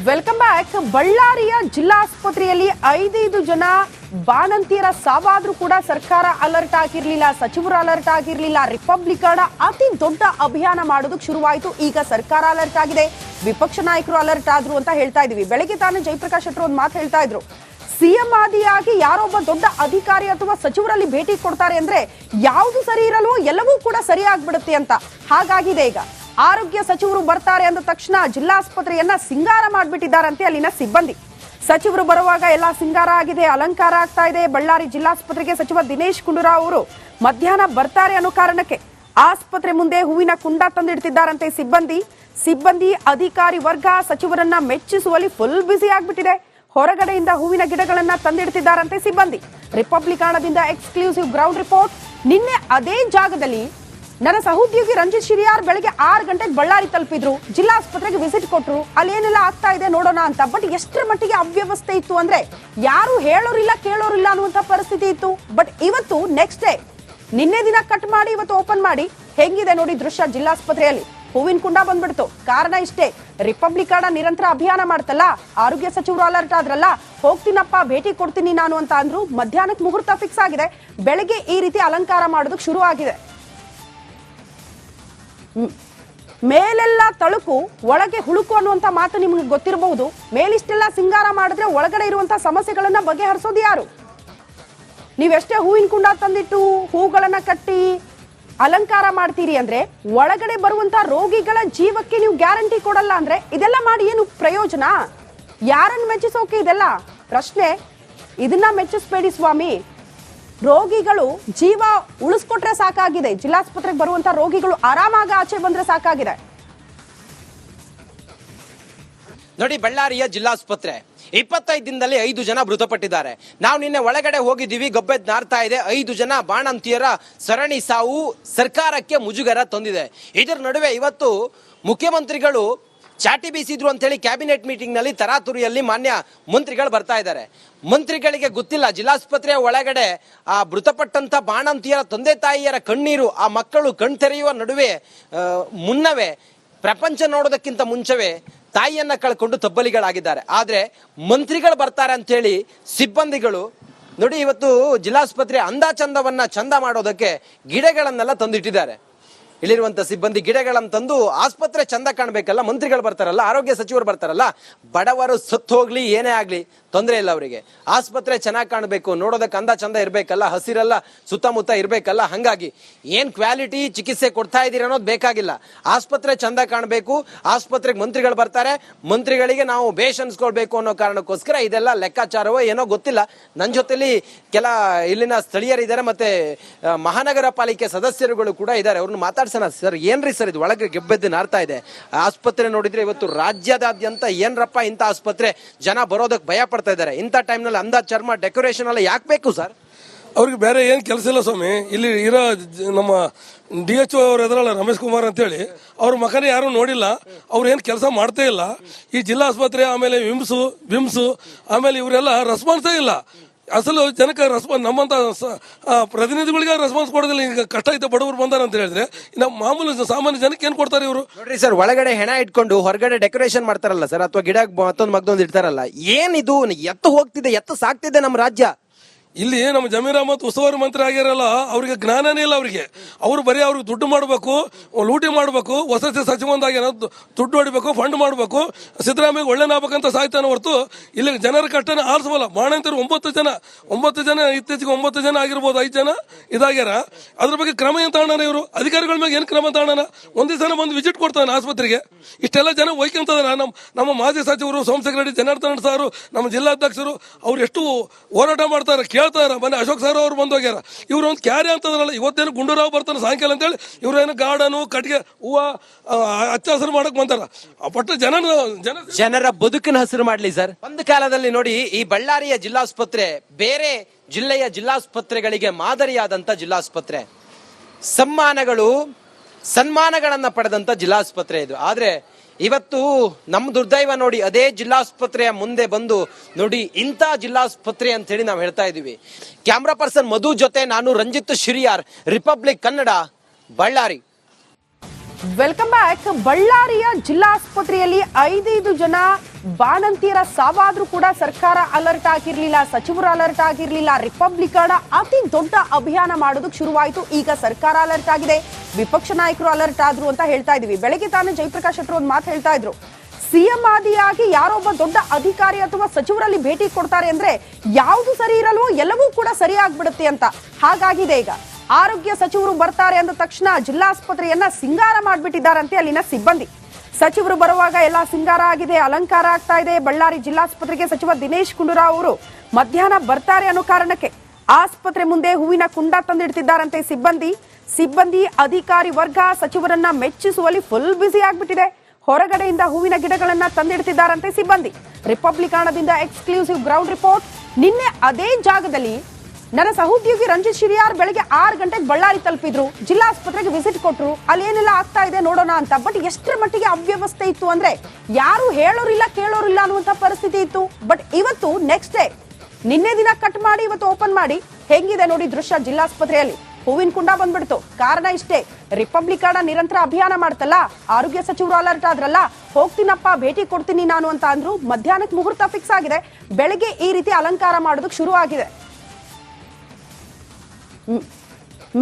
Welcome back. ಬಳ್ಳಾರಿಯ ಜಿಲ್ಲಾಸ್ಪತ್ರೆಯಲ್ಲಿ 5 ಜನ ಬಾಣಂತಿಯರ ಸಾವಾದ್ರೂ ಕೂಡ ಸರ್ಕಾರ ಅಲರ್ಟ್ ಆಗಿರ್ಲಿಲ್ಲ, ಸಚಿವರು ಅಲರ್ಟ್ ಆಗಿರ್ಲಿಲ್ಲ. ರಿಪಬ್ಲಿಕನ್ ಅತಿ ದೊಡ್ಡ ಅಭಿಯಾನ ಮಾಡೋದಕ್ಕೆ ಶುರುವಾಯಿತು. ಈಗ ಸರ್ಕಾರ ಅಲರ್ಟ್ ಆಗಿದೆ, ವಿಪಕ್ಷ ನಾಯಕರು ಅಲರ್ಟ್ ಆದ್ರು ಅಂತ ಹೇಳ್ತಾ ಇದೀವಿ. ಬೆಳಗ್ಗೆ ತಾನೇ ಜಯಪ್ರಕಾಶ್ ಶೆಟ್ಟರ್ ಒಂದು ಮಾತು ಹೇಳ್ತಾ ಇದ್ರು, ಸಿಎಂ ಆದಿಯಾಗಿ ಯಾರೊಬ್ಬ ದೊಡ್ಡ ಅಧಿಕಾರಿ ಅಥವಾ ಸಚಿವರಲ್ಲಿ ಭೇಟಿ ಕೊಡ್ತಾರೆ ಅಂದ್ರೆ ಯಾವುದು ಸರಿ ಇರಲ್ವೋ ಎಲ್ಲವೂ ಕೂಡ ಸರಿ ಆಗ್ಬಿಡುತ್ತೆ ಅಂತ. ಹಾಗಾಗಿದೆ ಈಗ. ಆರೋಗ್ಯ ಸಚಿವರು ಬರ್ತಾರೆ ಅಂದ ತಕ್ಷಣ ಜಿಲ್ಲಾಸ್ಪತ್ರೆಯನ್ನ ಸಿಂಗಾರ ಮಾಡಿಬಿಟ್ಟಿದ್ದಾರಂತೆ ಅಲ್ಲಿನ ಸಿಬ್ಬಂದಿ. ಸಚಿವರು ಬರುವಾಗ ಎಲ್ಲ ಸಿಂಗಾರ ಆಗಿದೆ, ಅಲಂಕಾರ ಆಗ್ತಾ ಇದೆ. ಬಳ್ಳಾರಿ ಜಿಲ್ಲಾಸ್ಪತ್ರೆಗೆ ಸಚಿವ ದಿನೇಶ್ ಗುಂಡೂರಾವ್ ಅವರು ಮಧ್ಯಾಹ್ನ ಬರ್ತಾರೆ ಅನ್ನೋ ಕಾರಣಕ್ಕೆ ಆಸ್ಪತ್ರೆ ಮುಂದೆ ಹೂವಿನ ಕುಂಡ ತಂದಿಡ್ತಿದ್ದಾರಂತೆ ಸಿಬ್ಬಂದಿ ಅಧಿಕಾರಿ ವರ್ಗ ಸಚಿವರನ್ನ ಮೆಚ್ಚಿಸುವಲ್ಲಿ ಫುಲ್ ಬ್ಯುಸಿ ಆಗ್ಬಿಟ್ಟಿದೆ. ಹೊರಗಡೆಯಿಂದ ಹೂವಿನ ಗಿಡಗಳನ್ನ ತಂದಿಡ್ತಿದ್ದಾರಂತೆ ಸಿಬ್ಬಂದಿ. ರಿಪಬ್ಲಿಕಾಣದಿಂದ ಎಕ್ಸ್ಕ್ಲೂಸಿವ್ ಗ್ರೌಂಡ್ ರಿಪೋರ್ಟ್. ನಿನ್ನೆ ಅದೇ ಜಾಗದಲ್ಲಿ ನನ್ನ ಸಹೋದ್ಯೋಗಿ ರಂಜಿತ್ ಶಿರಿಯಾರ್ ಬೆಳಗ್ಗೆ 6 ಗಂಟೆಗೆ ಬಳ್ಳಾರಿ ತಲುಪಿದ್ರು, ಜಿಲ್ಲಾಸ್ಪತ್ರೆಗೆ ವಿಸಿಟ್ ಕೊಟ್ರು, ಅಲ್ಲಿ ಏನೆಲ್ಲ ಆಗ್ತಾ ಇದೆ ನೋಡೋಣ ಅಂತ. ಬಟ್ ಎಷ್ಟರ ಮಟ್ಟಿಗೆ ಅವ್ಯವಸ್ಥೆ ಇತ್ತು ಅಂದ್ರೆ ಯಾರು ಹೇಳೋರಿಲ್ಲ ಕೇಳೋರಿಲ್ಲ ಅನ್ನುವಂತ ಪರಿಸ್ಥಿತಿ ಇತ್ತು. ಬಟ್ ಇವತ್ತು ನೆಕ್ಸ್ಟ್ ಡೇ, ನಿನ್ನೆ ದಿನ ಕಟ್ ಮಾಡಿ ಇವತ್ತು ಓಪನ್ ಮಾಡಿ ಹೆಂಗಿದೆ ನೋಡಿ ದೃಶ್ಯ. ಜಿಲ್ಲಾಸ್ಪತ್ರೆಯಲ್ಲಿ ಹೂವಿನ ಕುಂಡ ಬಂದ್ಬಿಡ್ತು. ಕಾರಣ ಇಷ್ಟೇ, ರಿಪಬ್ಲಿಕನ್ ನಿರಂತರ ಅಭಿಯಾನ ಮಾಡ್ತಲ್ಲ, ಆರೋಗ್ಯ ಸಚಿವರು ಅಲರ್ಟ್ ಆದ್ರಲ್ಲ, ಹೋಗ್ತೀನಪ್ಪ ಭೇಟಿ ಕೊಡ್ತೀನಿ ನಾನು ಅಂತ ಅಂದ್ರು. ಮಧ್ಯಾಹ್ನಕ್ಕೆ ಮುಹೂರ್ತ ಫಿಕ್ಸ್ ಆಗಿದೆ, ಬೆಳಗ್ಗೆ ಈ ರೀತಿ ಅಲಂಕಾರ ಮಾಡೋದಕ್ಕೆ ಶುರು ಆಗಿದೆ. ಮೇಲೆಲ್ಲ ತಳುಕು ಒಳಗೆ ಹುಳುಕು ಅನ್ನುವಂತ ಮಾತು ನಿಮ್ಗೆ ಗೊತ್ತಿರಬಹುದು. ಮೇಲಿಷ್ಟೆಲ್ಲ ಸಿಂಗಾರ ಮಾಡಿದ್ರೆ ಒಳಗಡೆ ಇರುವಂತ ಸಮಸ್ಯೆಗಳನ್ನ ಬಗೆಹರಿಸೋದು ಯಾರು? ನೀವೆಷ್ಟೇ ಹೂವಿನ ಕುಂಡ ತಂದಿಟ್ಟು ಹೂಗಳನ್ನ ಕಟ್ಟಿ ಅಲಂಕಾರ ಮಾಡ್ತೀರಿ ಅಂದ್ರೆ ಒಳಗಡೆ ಬರುವಂತ ರೋಗಿಗಳ ಜೀವಕ್ಕೆ ನೀವು ಗ್ಯಾರಂಟಿ ಕೊಡಲ್ಲ ಅಂದ್ರೆ ಇದೆಲ್ಲ ಮಾಡಿ ಏನು ಪ್ರಯೋಜನ? ಯಾರನ್ನು ಮೆಚ್ಚಿಸೋಕೆ ಇದೆಲ್ಲ ಪ್ರಶ್ನೆ. ಇದನ್ನ ಮೆಚ್ಚಿಸ್ಬೇಡಿ ಸ್ವಾಮಿ. ರೋಗಿಗಳು ಜೀವ ಉಳಿಸ್ಕೊಟ್ರೆ ಸಾಕಾಗಿದೆ. ಜಿಲ್ಲಾಸ್ಪತ್ರೆಗೆ ಬರುವಂತ ರೋಗಿಗಳು ಆರಾಮಾಗಿ ಆಚೆ ಬಂದ್ರೆ ಸಾಕಾಗಿದೆ. ನೋಡಿ, ಬಳ್ಳಾರಿಯ ಜಿಲ್ಲಾಸ್ಪತ್ರೆ 25 ದಿನದಲ್ಲಿ 5 ಜನ ಮೃತಪಟ್ಟಿದ್ದಾರೆ. ನಾವು ನಿನ್ನೆ ಒಳಗಡೆ ಹೋಗಿದ್ದೀವಿ, ಗಬ್ಬೆದ್ ನಾರ್ತಾ ಇದೆ. 5 ಜನ ಬಾಣಂತಿಯರ ಸರಣಿ ಸಾವು ಸರ್ಕಾರಕ್ಕೆ ಮುಜುಗರ ತಂದಿದೆ. ಇದರ ನಡುವೆ ಇವತ್ತು ಮುಖ್ಯಮಂತ್ರಿಗಳು ಚಾಟಿ ಬೀಸಿದ್ರು ಅಂತೇಳಿ ಕ್ಯಾಬಿನೆಟ್ ಮೀಟಿಂಗ್ ನಲ್ಲಿ ತರಾತುರಿಯಲ್ಲಿ ಮಾನ್ಯ ಮಂತ್ರಿಗಳು ಬರ್ತಾ ಇದ್ದಾರೆ. ಮಂತ್ರಿಗಳಿಗೆ ಗೊತ್ತಿಲ್ಲ, ಜಿಲ್ಲಾಸ್ಪತ್ರೆಯ ಒಳಗಡೆ ಆ ಮೃತಪಟ್ಟಂತ ಬಾಣಂತಿಯರ ತಂದೆ ತಾಯಿಯರ ಕಣ್ಣೀರು, ಆ ಮಕ್ಕಳು ಕಣ್ತೆರೆಯುವ ನಡುವೆ ಮುನ್ನವೇ, ಪ್ರಪಂಚ ನೋಡೋದಕ್ಕಿಂತ ಮುಂಚೆವೇ ತಾಯಿಯನ್ನ ಕಳ್ಕೊಂಡು ತಬ್ಬಲಿಗಳಾಗಿದ್ದಾರೆ. ಆದ್ರೆ ಮಂತ್ರಿಗಳು ಬರ್ತಾರೆ ಅಂತೇಳಿ ಸಿಬ್ಬಂದಿಗಳು ನೋಡಿ ಇವತ್ತು ಜಿಲ್ಲಾಸ್ಪತ್ರೆ ಅಂದಾಚಂದವನ್ನ ಚಂದ ಮಾಡೋದಕ್ಕೆ ಗಿಡಗಳನ್ನೆಲ್ಲ ತಂದಿಟ್ಟಿದ್ದಾರೆ. ಇಲ್ಲಿರುವಂತ ಸಿಬ್ಬಂದಿ ಗಿಡಗಳನ್ನು ತಂದು ಆಸ್ಪತ್ರೆ ಚಂದ ಕಾಣಬೇಕಲ್ಲ, ಮಂತ್ರಿಗಳು ಬರ್ತಾರಲ್ಲ, ಆರೋಗ್ಯ ಸಚಿವರು ಬರ್ತಾರಲ್ಲ, ಬಡವರು ಸತ್ತು ಹೋಗ್ಲಿ ಏನೇ ಆಗ್ಲಿ ತೊಂದರೆ ಇಲ್ಲ ಅವರಿಗೆ. ಆಸ್ಪತ್ರೆ ಚೆನ್ನಾಗಿ ಕಾಣಬೇಕು, ನೋಡೋದಕ್ಕೆ ಅಂದ ಚಂದ ಇರ್ಬೇಕಲ್ಲ, ಹಸಿರೆಲ್ಲ ಸುತ್ತಮುತ್ತ ಇರ್ಬೇಕಲ್ಲ. ಹಂಗಾಗಿ ಏನ್ ಕ್ವಾಲಿಟಿ ಚಿಕಿತ್ಸೆ ಕೊಡ್ತಾ ಇದೀರ ಅನ್ನೋದು ಬೇಕಾಗಿಲ್ಲ, ಆಸ್ಪತ್ರೆ ಚಂದ ಕಾಣಬೇಕು. ಆಸ್ಪತ್ರೆಗೆ ಮಂತ್ರಿಗಳು ಬರ್ತಾರೆ, ಮಂತ್ರಿಗಳಿಗೆ ನಾವು ಬೇಷ್ ಅನ್ಸ್ಕೊಳ್ಬೇಕು ಅನ್ನೋ ಕಾರಣಕ್ಕೋಸ್ಕರ ಇದೆಲ್ಲ ಲೆಕ್ಕಾಚಾರವೋ ಏನೋ ಗೊತ್ತಿಲ್ಲ. ನನ್ನ ಜೊತೆಲಿ ಕೆಲ ಇಲ್ಲಿನ ಸ್ಥಳೀಯರಿದ್ದಾರೆ, ಮತ್ತೆ ಮಹಾನಗರ ಪಾಲಿಕೆ ಸದಸ್ಯರುಗಳು ಕೂಡ ಇದ್ದಾರೆ. ಅವ್ರನ್ನ ಮಾತಾಡ್ಸೋಣ. ಸರ್, ಏನ್ರಿ ಸರ್ ಇದು ಒಳಗೆ ಗೆಬ್ಬೆದ್ದು ನಾರ್ತಾ ಇದೆ ಆಸ್ಪತ್ರೆ ನೋಡಿದ್ರೆ ಇವತ್ತು ರಾಜ್ಯದಾದ್ಯಂತ ಏನ್ರಪ್ಪ ಇಂಥ ಆಸ್ಪತ್ರೆ, ಜನ ಬರೋದಕ್ಕೆ ಭಯ ಪಡ್ತಾ ಇದ್ದಾರೆ. ಇಂಥ ಟೈಮ್ನಲ್ಲಿ ಅಂದ ಚರ್ಮ ಡೆಕೋರೇಷನ್ ಎಲ್ಲ ಯಾಕೆ ಬೇಕು ಸರ್? ಅವ್ರಿಗೆ ಬೇರೆ ಏನ್ ಕೆಲಸ ಇಲ್ಲ ಸ್ವಾಮಿ. ಇಲ್ಲಿ ಇರೋ ನಮ್ಮ DHO ಅವ್ರ ಎದುರಲ್ಲ ರಮೇಶ್ ಕುಮಾರ್ ಅಂತೇಳಿ, ಅವ್ರ ಮಕನೇ ಯಾರು ನೋಡಿಲ್ಲ, ಅವ್ರು ಏನ್ ಕೆಲಸ ಮಾಡ್ತೇ ಇಲ್ಲ. ಈ ಜಿಲ್ಲಾ ಆಸ್ಪತ್ರೆ ಆಮೇಲೆ ವಿಮ್ಸ್ ಆಮೇಲೆ ಇವರೆಲ್ಲ ರೆಸ್ಪಾನ್ಸೇ ಇಲ್ಲ. ಅಸಲು ಜನಕ್ಕೆ ರೆಸ್ಪಾನ್ಸ್, ನಮ್ಮಂತ ಪ್ರತಿನಿಧಿಗಳಿಗೆ ರೆಸ್ಪಾನ್ಸ್ ಕೊಡೋದಿಲ್ಲ. ಈಗ ಕಷ್ಟ ಐತೆ, ಬಡವರು ಬಂದಾರ ಅಂತ ಹೇಳಿದ್ರೆ ನಮ್ಮ ಮಾಮೂಲು ಸಾಮಾನ್ಯ ಜನಕ್ಕೆ ಏನ್ ಕೊಡ್ತಾರೆ ಇವರು? ನೋಡ್ರಿ ಸರ್, ಒಳಗಡೆ ಹೆಣ ಇಟ್ಕೊಂಡು ಹೊರಗಡೆ ಡೆಕೋರೇಷನ್ ಮಾಡ್ತಾರಲ್ಲ ಸರ್, ಅಥವಾ ಗಿಡ ಮತ್ತೊಂದು ಇಡ್ತಾರಲ್ಲ, ಏನಿದು? ಎತ್ತು ಹೋಗ್ತಿದೆ, ಎತ್ತು ಸಾಕ್ತಿದೆ ನಮ್ಮ ರಾಜ್ಯ. ಇಲ್ಲಿ ನಮ್ಮ ಜಮೀರ್ ಅಹಮದ್ ಉಸ್ತುವಾರಿ ಮಂತ್ರಿ ಆಗಿರಲ್ಲ, ಅವ್ರಿಗೆ ಜ್ಞಾನನೇ ಇಲ್ಲ ಅವ್ರಿಗೆ. ಅವ್ರು ಬರೀ ಅವ್ರಿಗೆ ದುಡ್ಡು ಮಾಡಬೇಕು, ಲೂಟಿ ಮಾಡಬೇಕು, ವಸತಿ ಸಚಿವಂದಾಗ ದುಡ್ಡು ಹೊಡಿಬೇಕು, ಫಂಡ್ ಮಾಡಬೇಕು, ಸಿದ್ದರಾಮಯ್ಯ ಒಳ್ಳೆನಾಗಬೇಕಂತ ಸಾಯ್ತಾನೆ ಹೊರತು ಇಲ್ಲಿ ಜನರ ಕಷ್ಟನೇ ಆರಿಸಬಲ್ಲ. ಬಾಣಂತರು 9 ಜನ ಇತ್ತೀಚೆಗೆ 9 ಜನ ಆಗಿರ್ಬೋದು, 5 ಜನ ಇದಾಗ್ಯಾರ. ಅದ್ರ ಬಗ್ಗೆ ಕ್ರಮ ಏನ್ ತಗೋಣ ಇವರು? ಅಧಿಕಾರಿಗಳ ಮೇಲೆ ಏನ್ ಕ್ರಮ ತಗೋಣ? ಒಂದೇ ಸಲ ಬಂದು ವಿಸಿಟ್ ಕೊಡ್ತಾನೆ ಆಸ್ಪತ್ರೆಗೆ. ಇಷ್ಟೆಲ್ಲ ಜನ ಒಯ್ಕೊಂತದಾರ. ನಮ್ಮ ಮಾಜಿ ಸಚಿವರು ಸೋಮಶೇಖರ ರೆಡ್ಡಿ, ಜನಾರ್ದನ್ ಸಾರು, ನಮ್ಮ ಜಿಲ್ಲಾಧ್ಯಕ್ಷರು, ಅವ್ರು ಎಷ್ಟು ಹೋರಾಟ ಮಾಡ್ತಾರೆ ಕೇಳ್ತಾರ. ಮೊನ್ನೆ ಅಶೋಕ್ ಸರ್ ಅವ್ರು ಬಂದು ಹೋಗ್ಯಾರ. ಇವ್ರು ಒಂದು ಕ್ಯಾರಿ ಅಂತದ್ರಲ್ಲ, ಇವತ್ತೇನು ಗುಂಡೂರಾವ್ ಬರ್ತಾನೆ ಸಾಯಂಕಾಲ ಅಂತೇಳಿ ಇವ್ರೇನು ಗಾರ್ಡನು ಕಟ್ಟಿಗೆ ಹೂವ ಹಚ್ಚ ಹಸಿರು ಮಾಡಕ್ ಬಂತಾರ. ಪಟ್ಟ ಜನರ ಬದುಕಿನ ಹಸಿರು ಮಾಡ್ಲಿ ಸರ್. ಒಂದು ಕಾಲದಲ್ಲಿ ನೋಡಿ, ಈ ಬಳ್ಳಾರಿಯ ಜಿಲ್ಲಾಸ್ಪತ್ರೆ ಬೇರೆ ಜಿಲ್ಲೆಯ ಜಿಲ್ಲಾಸ್ಪತ್ರೆಗಳಿಗೆ ಮಾದರಿಯಾದಂತ ಜಿಲ್ಲಾಸ್ಪತ್ರೆ, ಸನ್ಮಾನಗಳನ್ನ ಪಡೆದಂತ ಜಿಲ್ಲಾಸ್ಪತ್ರೆ ಇದು. ಆದ್ರೆ ಇವತ್ತು ನಮ್ಮ ದುರ್ದೈವ ನೋಡಿ, ಅದೇ ಜಿಲ್ಲಾಸ್ಪತ್ರೆಯ ಮುಂದೆ ಬಂದು ನೋಡಿ ಇಂಥ ಜಿಲ್ಲಾಸ್ಪತ್ರೆ ಅಂತ ಹೇಳಿ ನಾವು ಹೇಳ್ತಾ ಇದೀವಿ. ಕ್ಯಾಮ್ರಾ ಪರ್ಸನ್ ಮಧು ಜೊತೆ ನಾನು Ranjith Shiriyar, Republic Kannada, Ballari. Welcome back. ಬಳ್ಳಾರಿಯ ಜಿಲ್ಲಾಸ್ಪತ್ರೆಯಲ್ಲಿ 5 ಜನ ಬಾಣಂತಿಯರ ಸಾವಾದ್ರೂ ಕೂಡ ಸರ್ಕಾರ ಅಲರ್ಟ್ ಆಗಿರ್ಲಿಲ್ಲ, ಸಚಿವರು ಅಲರ್ಟ್ ಆಗಿರ್ಲಿಲ್ಲ. ರಿಪಬ್ಲಿಕನ್ ಅತಿ ದೊಡ್ಡ ಅಭಿಯಾನ ಮಾಡೋದಕ್ಕೆ ಶುರುವಾಯಿತು. ಈಗ ಸರ್ಕಾರ ಅಲರ್ಟ್ ಆಗಿದೆ, ವಿಪಕ್ಷ ನಾಯಕರು ಅಲರ್ಟ್ ಆದ್ರು ಅಂತ ಹೇಳ್ತಾ ಇದೀವಿ. ಬೆಳಗ್ಗೆ ತಾನೇ ಜಯಪ್ರಕಾಶ್ ಶೆಟ್ಟರ್ ಒಂದು ಮಾತು ಹೇಳ್ತಾ ಇದ್ರು, ಸಿಎಂ ಆದಿಯಾಗಿ ಯಾರೊಬ್ಬ ದೊಡ್ಡ ಅಧಿಕಾರಿ ಅಥವಾ ಸಚಿವರಲ್ಲಿ ಭೇಟಿ ಕೊಡ್ತಾರೆ ಅಂದ್ರೆ ಯಾವುದು ಸರಿ ಇರಲ್ವೋ ಎಲ್ಲವೂ ಕೂಡ ಸರಿಯಾಗ್ಬಿಡುತ್ತೆ ಅಂತ. ಹಾಗಾಗಿದೆ ಈಗ. ಆರೋಗ್ಯ ಸಚಿವರು ಬರ್ತಾರೆ ಅಂದ ತಕ್ಷಣ ಜಿಲ್ಲಾಸ್ಪತ್ರೆಯನ್ನ ಸಿಂಗಾರ ಮಾಡ್ಬಿಟ್ಟಿದ್ದಾರಂತೆ ಅಲ್ಲಿನ ಸಿಬ್ಬಂದಿ. ಸಚಿವರು ಬರುವಾಗ ಎಲ್ಲ ಸಿಂಗಾರ ಆಗಿದೆ, ಅಲಂಕಾರ ಆಗ್ತಾ ಇದೆ. ಬಳ್ಳಾರಿ ಜಿಲ್ಲಾಸ್ಪತ್ರೆಗೆ ಸಚಿವ ದಿನೇಶ್ ಗುಂಡೂರಾವ್ ಅವರು ಮಧ್ಯಾಹ್ನ ಬರ್ತಾರೆ ಅನ್ನೋ ಕಾರಣಕ್ಕೆ ಆಸ್ಪತ್ರೆ ಮುಂದೆ ಹೂವಿನ ಕುಂಡ ತಂದಿಡ್ತಿದ್ದಾರಂತೆ ಸಿಬ್ಬಂದಿ ಅಧಿಕಾರಿ ವರ್ಗ ಸಚಿವರನ್ನ ಮೆಚ್ಚಿಸುವಲ್ಲಿ ಫುಲ್ ಬ್ಯುಸಿ ಆಗ್ಬಿಟ್ಟಿದೆ. ಹೊರಗಡೆಯಿಂದ ಹೂವಿನ ಗಿಡಗಳನ್ನ ತಂದಿಡ್ತಿದ್ದಾರಂತೆ ಸಿಬ್ಬಂದಿ. ರಿಪಬ್ಲಿಕಾಣದಿಂದ ಎಕ್ಸ್ಕ್ಲೂಸಿವ್ ಗ್ರೌಂಡ್ ರಿಪೋರ್ಟ್. ನಿನ್ನೆ ಅದೇ ಜಾಗದಲ್ಲಿ ನನ್ನ ಸಹೋದ್ಯೋಗಿ ರಂಜಿತ್ ಶಿರಿಯಾರ್ ಬೆಳಗ್ಗೆ 6 ಗಂಟೆಗೆ ಬಳ್ಳಾರಿ ತಲುಪಿದ್ರು, ಜಿಲ್ಲಾಸ್ಪತ್ರೆಗೆ ವಿಸಿಟ್ ಕೊಟ್ರು. ಅಲ್ಲಿ ಏನೆಲ್ಲ ಆಗ್ತಾ ಇದೆ ನೋಡೋಣ ಅಂತ. ಬಟ್ ಎಷ್ಟರ ಮಟ್ಟಿಗೆ ಅವ್ಯವಸ್ಥೆ ಇತ್ತು ಅಂದ್ರೆ ಯಾರು ಹೇಳೋರಿಲ್ಲ ಕೇಳೋರಿಲ್ಲ ಅನ್ನುವಂತ ಪರಿಸ್ಥಿತಿ ಇತ್ತು. ಬಟ್ ಇವತ್ತು ನೆಕ್ಸ್ಟ್ ಡೇ, ನಿನ್ನೆ ದಿನ ಕಟ್ ಮಾಡಿ ಇವತ್ತು ಓಪನ್ ಮಾಡಿ ಹೆಂಗಿದೆ ನೋಡಿ ದೃಶ್ಯ. ಜಿಲ್ಲಾಸ್ಪತ್ರೆಯಲ್ಲಿ ಹೂವಿನ ಕುಂಡ ಬಂದ್ಬಿಡ್ತು. ಕಾರಣ ಇಷ್ಟೇ, ರಿಪಬ್ಲಿಕನ್ ನಿರಂತರ ಅಭಿಯಾನ ಮಾಡ್ತಲ್ಲ, ಆರೋಗ್ಯ ಸಚಿವರು ಅಲರ್ಟ್ ಆದ್ರಲ್ಲ, ಹೋಗ್ತೀನಪ್ಪ ಭೇಟಿ ಕೊಡ್ತೀನಿ ನಾನು ಅಂತ ಅಂದ್ರು. ಮಧ್ಯಾಹ್ನಕ್ಕೆ ಮುಹೂರ್ತ ಫಿಕ್ಸ್ ಆಗಿದೆ, ಬೆಳಗ್ಗೆ ಈ ರೀತಿ ಅಲಂಕಾರ ಮಾಡೋದಕ್ಕೆ ಶುರು ಆಗಿದೆ.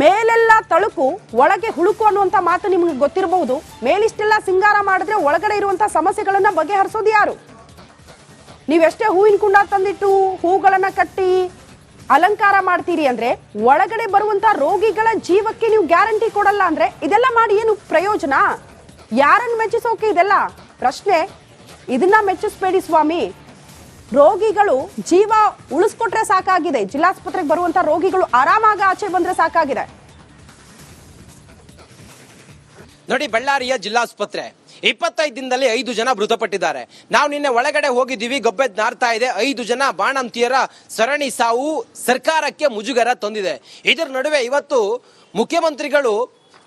ಮೇಲೆಲ್ಲ ತಳುಕು ಒಳಗೆ ಹುಳುಕು ಅನ್ನುವಂತ ಮಾತು ನಿಮ್ಗೆ ಗೊತ್ತಿರಬಹುದು. ಮೇಲಿಷ್ಟೆಲ್ಲ ಸಿಂಗಾರ ಮಾಡಿದ್ರೆ ಒಳಗಡೆ ಇರುವಂತ ಸಮಸ್ಯೆಗಳನ್ನ ಬಗೆಹರಿಸೋದು ಯಾರು? ನೀವೆಷ್ಟೇ ಹೂವಿನ ಕುಂಡ ತಂದಿಟ್ಟು ಹೂಗಳನ್ನ ಕಟ್ಟಿ ಅಲಂಕಾರ ಮಾಡ್ತೀರಿ ಅಂದ್ರೆ ಒಳಗಡೆ ಬರುವಂತ ರೋಗಿಗಳ ಜೀವಕ್ಕೆ ನೀವು ಗ್ಯಾರಂಟಿ ಕೊಡಲ್ಲ ಅಂದ್ರೆ ಇದೆಲ್ಲ ಮಾಡಿ ಏನು ಪ್ರಯೋಜನ? ಯಾರನ್ನು ಮೆಚ್ಚಿಸೋಕೆ ಇದೆಲ್ಲ ಪ್ರಶ್ನೆ. ಇದನ್ನ ಮೆಚ್ಚಿಸ್ಬೇಡಿ ಸ್ವಾಮಿ. ರೋಗಿಗಳು ಜೀವ ಉಳಿಸ್ಕೊಟ್ರೆ ಸಾಕಾಗಿದೆ. ಜಿಲ್ಲಾಸ್ಪತ್ರೆಗೆ ಬರುವಂತ ರೋಗಿಗಳು ಆರಾಮಾಗಿ ಆಚೆ ಬಂದ್ರೆ ಸಾಕಾಗಿದೆ. ನೋಡಿ, ಬಳ್ಳಾರಿಯ ಜಿಲ್ಲಾಸ್ಪತ್ರೆ 25 ದಿನದಲ್ಲಿ 5 ಜನ ಮೃತಪಟ್ಟಿದ್ದಾರೆ. ನಾವು ನಿನ್ನೆ ಒಳಗಡೆ ಹೋಗಿದ್ದೀವಿ, ಗಬ್ಬೆದ್ ನಾರ್ತಾ ಇದೆ. 5 ಜನ ಬಾಣಂತಿಯರ ಸರಣಿ ಸಾವು ಸರ್ಕಾರಕ್ಕೆ ಮುಜುಗರ ತಂದಿದೆ. ಇದರ ನಡುವೆ ಇವತ್ತು ಮುಖ್ಯಮಂತ್ರಿಗಳು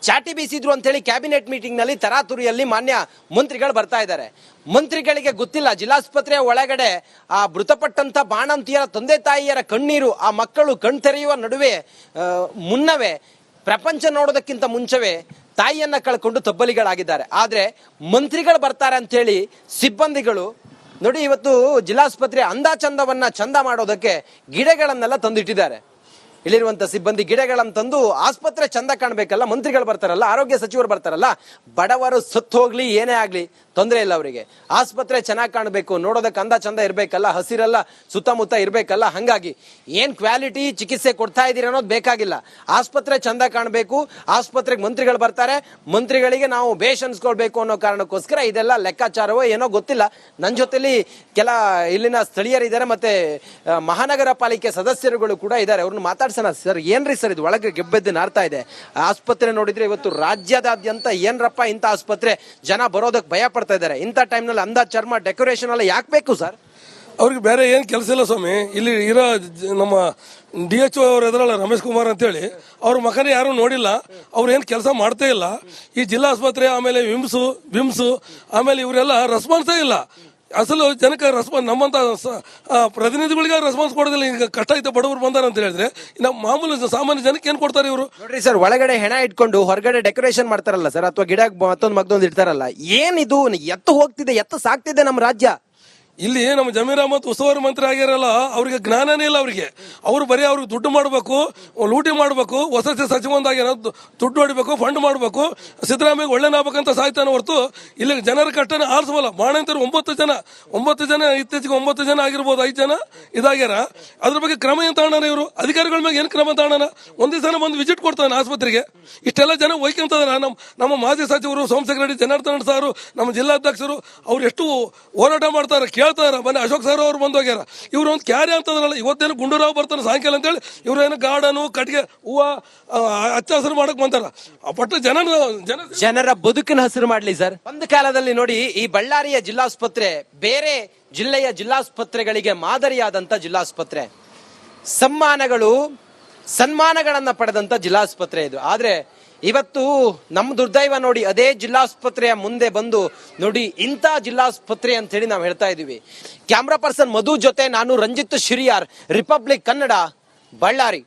ಚಾಟಿ ಬೀಸಿದ್ರು ಅಂತ ಹೇಳಿ ಕ್ಯಾಬಿನೆಟ್ ಮೀಟಿಂಗ್ ನಲ್ಲಿ ತರಾತುರಿಯಲ್ಲಿ ಮಾನ್ಯ ಮಂತ್ರಿಗಳು ಬರ್ತಾ ಇದ್ದಾರೆ. ಮಂತ್ರಿಗಳಿಗೆ ಗೊತ್ತಿಲ್ಲ, ಜಿಲ್ಲಾಸ್ಪತ್ರೆಯ ಒಳಗಡೆ ಆ ಮೃತಪಟ್ಟಂತ ಬಾಣಂತಿಯರ ತಂದೆ ತಾಯಿಯರ ಕಣ್ಣೀರು, ಆ ಮಕ್ಕಳು ಕಣ್ತೆರೆಯುವ ನಡುವೆ ಮುನ್ನವೇ, ಪ್ರಪಂಚ ನೋಡೋದಕ್ಕಿಂತ ಮುಂಚೆವೇ ತಾಯಿಯನ್ನ ಕಳ್ಕೊಂಡು ತಬ್ಬಲಿಗಳಾಗಿದ್ದಾರೆ. ಆದ್ರೆ ಮಂತ್ರಿಗಳು ಬರ್ತಾರೆ ಅಂತ ಹೇಳಿ ಸಿಬ್ಬಂದಿಗಳು ನೋಡಿ ಇವತ್ತು ಜಿಲ್ಲಾಸ್ಪತ್ರೆ ಅಂದಾಚಂದವನ್ನ ಚಂದ ಮಾಡೋದಕ್ಕೆ ಗಿಡಗಳನ್ನೆಲ್ಲ ತಂದಿಟ್ಟಿದ್ದಾರೆ. ಇಲ್ಲಿರುವಂತ ಸಿಬ್ಬಂದಿ ಗಿಡಗಳನ್ನು ತಂದು ಆಸ್ಪತ್ರೆ ಚಂದ ಕಾಣಬೇಕಲ್ಲ, ಮಂತ್ರಿಗಳು ಬರ್ತಾರಲ್ಲ, ಆರೋಗ್ಯ ಸಚಿವರು ಬರ್ತಾರಲ್ಲ, ಬಡವರು ಸತ್ತು ಹೋಗ್ಲಿ ಏನೇ ಆಗ್ಲಿ ತೊಂದರೆ ಇಲ್ಲ ಅವರಿಗೆ. ಆಸ್ಪತ್ರೆ ಚೆನ್ನಾಗಿ ಕಾಣಬೇಕು, ನೋಡೋದಕ್ಕೆ ಅಂದ ಚಂದ ಇರ್ಬೇಕಲ್ಲ, ಹಸಿರೆಲ್ಲ ಸುತ್ತಮುತ್ತ ಇರ್ಬೇಕಲ್ಲ. ಹಂಗಾಗಿ ಏನ್ ಕ್ವಾಲಿಟಿ ಚಿಕಿತ್ಸೆ ಕೊಡ್ತಾ ಇದೀರಿ ಅನ್ನೋದು ಬೇಕಾಗಿಲ್ಲ, ಆಸ್ಪತ್ರೆ ಚಂದ ಕಾಣಬೇಕು. ಆಸ್ಪತ್ರೆಗೆ ಮಂತ್ರಿಗಳು ಬರ್ತಾರೆ, ಮಂತ್ರಿಗಳಿಗೆ ನಾವು ಬೇಷ್ ಅನ್ಸ್ಕೊಳ್ಬೇಕು ಅನ್ನೋ ಕಾರಣಕ್ಕೋಸ್ಕರ ಇದೆಲ್ಲ ಲೆಕ್ಕಾಚಾರವೋ ಏನೋ ಗೊತ್ತಿಲ್ಲ. ನನ್ನ ಜೊತೆಲಿ ಕೆಲ ಇಲ್ಲಿನ ಸ್ಥಳೀಯರಿದ್ದಾರೆ, ಮತ್ತೆ ಮಹಾನಗರ ಪಾಲಿಕೆ ಸದಸ್ಯರುಗಳು ಕೂಡ ಇದ್ದಾರೆ. ಅವ್ರನ್ನ ಮಾತಾಡ್ಸೋಣ. ಸರ್, ಏನ್ರಿ ಸರ್ ಇದು ಒಳಗೆ ಗೆಬ್ಬೆದ್ದು ನಾರ್ತಾ ಇದೆ? ಆಸ್ಪತ್ರೆ ನೋಡಿದ್ರೆ ಇವತ್ತು ರಾಜ್ಯದಾದ್ಯಂತ ಏನ್ರಪ್ಪ ಇಂಥ ಆಸ್ಪತ್ರೆ, ಜನ ಬರೋದಕ್ಕೆ ಭಯ ಪಡ್ತಾ ಇದ್ದಾರೆ. ಇಂಥ ಟೈಮ್ನಲ್ಲಿ ಅಂದಾಜ್ ಚರ್ಮ ಡೆಕೋರೇಷನ್ ಎಲ್ಲ ಯಾಕೆ ಬೇಕು ಸರ್? ಅವ್ರಿಗೆ ಬೇರೆ ಏನ್ ಕೆಲಸ ಇಲ್ಲ ಸ್ವಾಮಿ. ಇಲ್ಲಿ ಇರೋ ನಮ್ಮ DHO ಅವ್ರ ಎದುರಲ್ಲ ರಮೇಶ್ ಕುಮಾರ್ ಅಂತೇಳಿ, ಅವ್ರ ಮಕನೇ ಯಾರು ನೋಡಿಲ್ಲ, ಅವ್ರು ಏನ್ ಕೆಲಸ ಮಾಡ್ತೇ ಇಲ್ಲ. ಈ ಜಿಲ್ಲಾ ಆಸ್ಪತ್ರೆ, ಆಮೇಲೆ ವಿಮ್ಸ್ ಆಮೇಲೆ ಇವರೆಲ್ಲ ರೆಸ್ಪಾನ್ಸೇ ಇಲ್ಲ. ಅಸಲು ಜನಕ್ಕೆ ರೆಸ್ಪಾನ್ಸ್, ನಮ್ಮಂತ ಪ್ರತಿನಿಧಿಗಳಿಗೆ ರೆಸ್ಪಾನ್ಸ್ ಕೊಡೋದಿಲ್ಲ. ಈಗ ಕಷ್ಟ ಐತೆ, ಬಡವರು ಬಂದಾರ ಅಂತ ಹೇಳಿದ್ರೆ ನಮ್ಮ ಮಾಮೂಲು ಸಾಮಾನ್ಯ ಜನಕ್ಕೆ ಏನ್ ಕೊಡ್ತಾರೆ ಇವರು? ನೋಡ್ರಿ ಸರ್, ಒಳಗಡೆ ಹೆಣ ಇಟ್ಕೊಂಡು ಹೊರಗಡೆ ಡೆಕೋರೇಷನ್ ಮಾಡ್ತಾರಲ್ಲ ಸರ್, ಅಥವಾ ಗಿಡ ಮತ್ತೊಂದು ಇಡ್ತಾರಲ್ಲ, ಏನಿದು? ಎತ್ತು ಹೋಗ್ತಿದೆ, ಎತ್ತು ಸಾಕ್ತಿದೆ ನಮ್ಮ ರಾಜ್ಯ. ಇಲ್ಲಿ ನಮ್ಮ ಜಮೀರ್ ಅಹಮದ್ ಉಸ್ತುವಾರಿ ಮಂತ್ರಿ ಆಗಿರಲ್ಲ, ಅವ್ರಿಗೆ ಜ್ಞಾನನೇ ಇಲ್ಲ. ಅವ್ರು ಬರೀ ಅವ್ರಿಗೆ ದುಡ್ಡು ಮಾಡಬೇಕು, ಲೂಟಿ ಮಾಡಬೇಕು, ವಸತಿ ಸಚಿವಂದಾಗಿ ದುಡ್ಡು ಹೊಡಿಬೇಕು, ಫಂಡ್ ಮಾಡಬೇಕು, ಸಿದ್ದರಾಮಯ್ಯ ಒಳ್ಳೆನಾಗಬೇಕಂತ ಸಾಯ್ತಾನೆ ಹೊರತು ಇಲ್ಲಿ ಜನರ ಕಷ್ಟನೇ ಆಲಿಸಬಲ್ಲ. ಬಾಣಂತರು 9 ಜನ ಇತ್ತೀಚೆಗೆ 9 ಜನ ಆಗಿರ್ಬೋದು, 5 ಜನ ಇದಾಗ್ಯಾರ. ಅದ್ರ ಬಗ್ಗೆ ಕ್ರಮ ಏನ್ ತಗೋಣ ಇವರು? ಅಧಿಕಾರಿಗಳ ಮೇಲೆ ಏನ್ ಕ್ರಮ ತಗೋಣ? ಒಂದೇ ಸಲ ಬಂದು ವಿಸಿಟ್ ಕೊಡ್ತಾನೆ ಆಸ್ಪತ್ರೆಗೆ. ಇಷ್ಟೆಲ್ಲ ಜನ ಒಯ್ಕೊಂತದಾರ. ನಮ್ಮ ಮಾಜಿ ಸಚಿವರು ಸೋಮಶೇಖರ್ ರೆಡ್ಡಿ, ಜನಾರ್ದನ್ ಸಾರು, ನಮ್ಮ ಜಿಲ್ಲಾಧ್ಯಕ್ಷರು, ಅವ್ರು ಎಷ್ಟು ಹೋರಾಟ ಮಾಡ್ತಾರೆ ಕೇಳ್ತಾರ. ಮನೆ ಅಶೋಕ್ ಸರ್ ಅವ್ರು ಬಂದು ಹೋಗ್ಯಾರ. ಇವ್ರು ಒಂದು ಕ್ಯಾರಿ ಅಂತದ್ರಲ್ಲ, ಇವತ್ತೇನು ಗುಂಡೂರಾವ್ ಬರ್ತಾನೆ ಸಾಯಂಕಾಲ ಅಂತೇಳಿ ಇವ್ರೇನು ಗಾರ್ಡನು ಕಟ್ಟಿಗೆ ಹೂವ ಹಚ್ಚ ಹಸಿರು ಮಾಡಕ್ ಬಂತಾರ. ಪಟ್ಟ ಜನರ ಬದುಕಿನ ಹಸಿರು ಮಾಡ್ಲಿ ಸರ್. ಒಂದು ಕಾಲದಲ್ಲಿ ನೋಡಿ, ಈ ಬಳ್ಳಾರಿಯ ಜಿಲ್ಲಾಸ್ಪತ್ರೆ ಬೇರೆ ಜಿಲ್ಲೆಯ ಜಿಲ್ಲಾಸ್ಪತ್ರೆಗಳಿಗೆ ಮಾದರಿಯಾದಂತ ಜಿಲ್ಲಾಸ್ಪತ್ರೆ, ಸನ್ಮಾನಗಳನ್ನ ಪಡೆದಂತ ಜಿಲ್ಲಾಸ್ಪತ್ರೆ ಇದು. ಆದ್ರೆ ಇವತ್ತು ನಮ್ಮ ದುರ್ದೈವ ನೋಡಿ, ಅದೇ ಜಿಲ್ಲಾಸ್ಪತ್ರೆಯ ಮುಂದೆ ಬಂದು ನೋಡಿ ಇಂಥ ಜಿಲ್ಲಾಸ್ಪತ್ರೆ ಅಂತ ಹೇಳಿ ನಾವು ಹೇಳ್ತಾ ಇದೀವಿ. ಕ್ಯಾಮ್ರಾ ಪರ್ಸನ್ ಮಧು ಜೊತೆ ನಾನು ರಂಜಿತ್ ಶಿರಿಯಾರ್, ರಿಪಬ್ಲಿಕ್ ಕನ್ನಡ, ಬಳ್ಳಾರಿ.